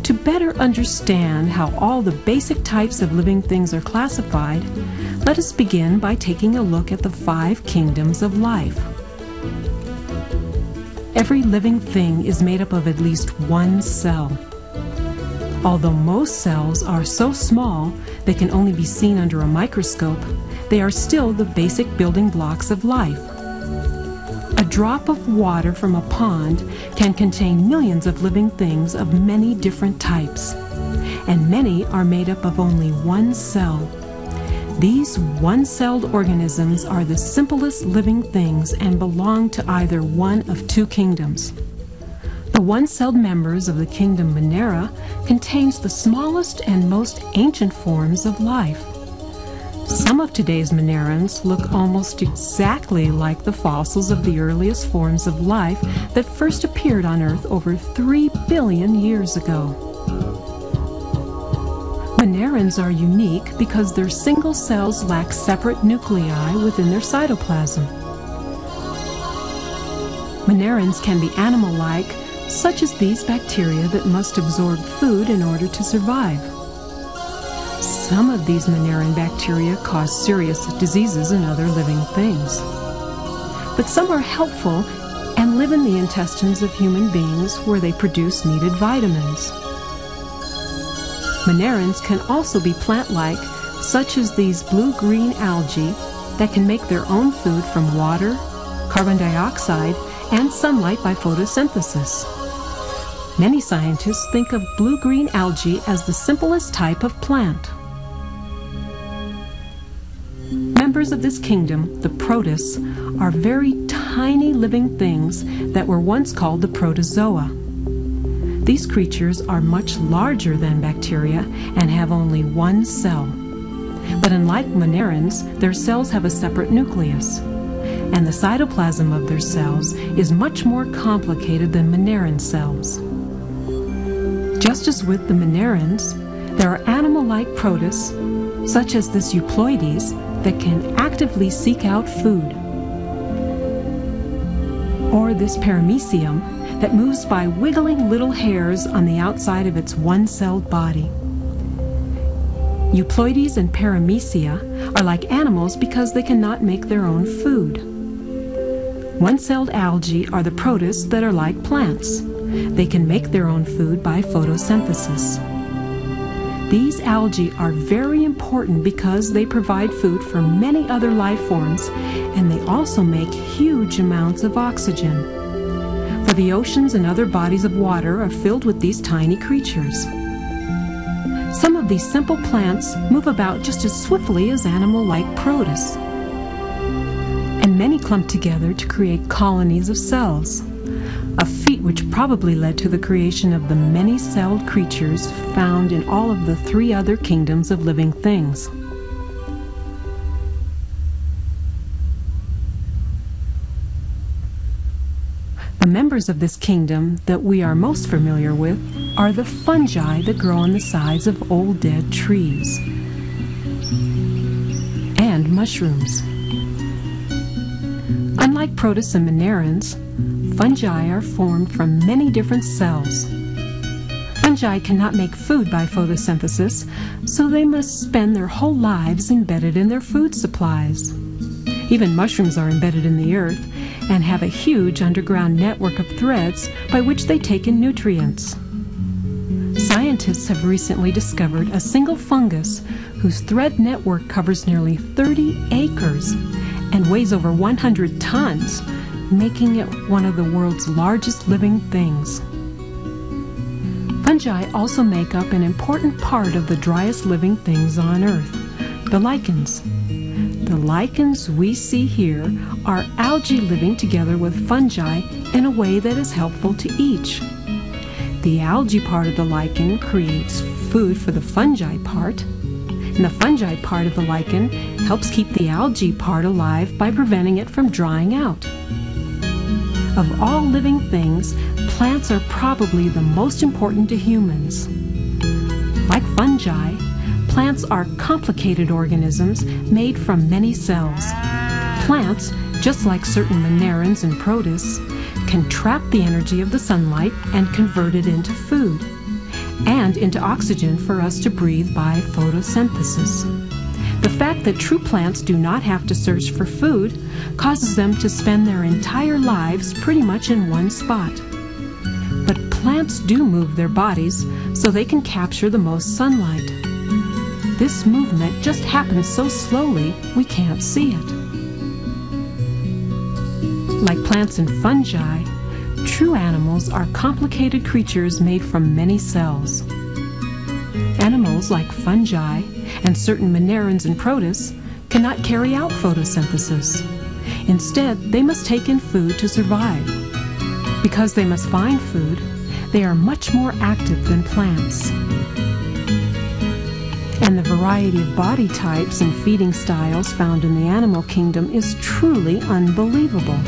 To better understand how all the basic types of living things are classified, let us begin by taking a look at the 5 kingdoms of life. Every living thing is made up of at least one cell. Although most cells are so small they can only be seen under a microscope, they are still the basic building blocks of life. A drop of water from a pond can contain millions of living things of many different types, and many are made up of only one cell. These one-celled organisms are the simplest living things and belong to either one of 2 kingdoms. The one-celled members of the kingdom Minera contains the smallest and most ancient forms of life. Some of today's Minerans look almost exactly like the fossils of the earliest forms of life that first appeared on Earth over 3 billion years ago. Minerans are unique because their single cells lack separate nuclei within their cytoplasm. Minerans can be animal-like, such as these bacteria that must absorb food in order to survive. Some of these Mineran bacteria cause serious diseases in other living things. But some are helpful and live in the intestines of human beings where they produce needed vitamins. Minerans can also be plant-like, such as these blue-green algae that can make their own food from water, carbon dioxide, and sunlight by photosynthesis. Many scientists think of blue-green algae as the simplest type of plant. Members of this kingdom, the protists, are very tiny living things that were once called the protozoa. These creatures are much larger than bacteria and have only one cell. But unlike Minerans, their cells have a separate nucleus, and the cytoplasm of their cells is much more complicated than Mineran cells. Just as with the Minerans, there are animal-like protists, such as this Euploides, that can actively seek out food, or this Paramecium that moves by wiggling little hairs on the outside of its one-celled body. Euploides and Paramecia are like animals because they cannot make their own food. One-celled algae are the protists that are like plants. They can make their own food by photosynthesis. These algae are very important because they provide food for many other life forms, and they also make huge amounts of oxygen. For the oceans and other bodies of water are filled with these tiny creatures. Some of these simple plants move about just as swiftly as animal-like protists, and many clump together to create colonies of cells, a feat which probably led to the creation of the many-celled creatures found in all of the 3 other kingdoms of living things. The members of this kingdom that we are most familiar with are the fungi that grow on the sides of old dead trees, and mushrooms. Unlike protists and Minerans, fungi are formed from many different cells. Fungi cannot make food by photosynthesis, so they must spend their whole lives embedded in their food supplies. Even mushrooms are embedded in the earth and have a huge underground network of threads by which they take in nutrients. Scientists have recently discovered a single fungus whose thread network covers nearly 30 acres and weighs over 100 tons, making it one of the world's largest living things. Fungi also make up an important part of the driest living things on Earth, the lichens. The lichens we see here are algae living together with fungi in a way that is helpful to each. The algae part of the lichen creates food for the fungi part, and the fungi part of the lichen helps keep the algae part alive by preventing it from drying out. Of all living things, plants are probably the most important to humans. Like fungi, plants are complicated organisms made from many cells. Plants, just like certain Minerans and protists, can trap the energy of the sunlight and convert it into food. and into oxygen for us to breathe by photosynthesis. The fact that true plants do not have to search for food causes them to spend their entire lives pretty much in one spot. But plants do move their bodies so they can capture the most sunlight. This movement just happens so slowly we can't see it. Like plants and fungi, true animals are complicated creatures made from many cells. Animals like fungi and certain minerans and protists cannot carry out photosynthesis. Instead, they must take in food to survive. Because they must find food, they are much more active than plants. And the variety of body types and feeding styles found in the animal kingdom is truly unbelievable.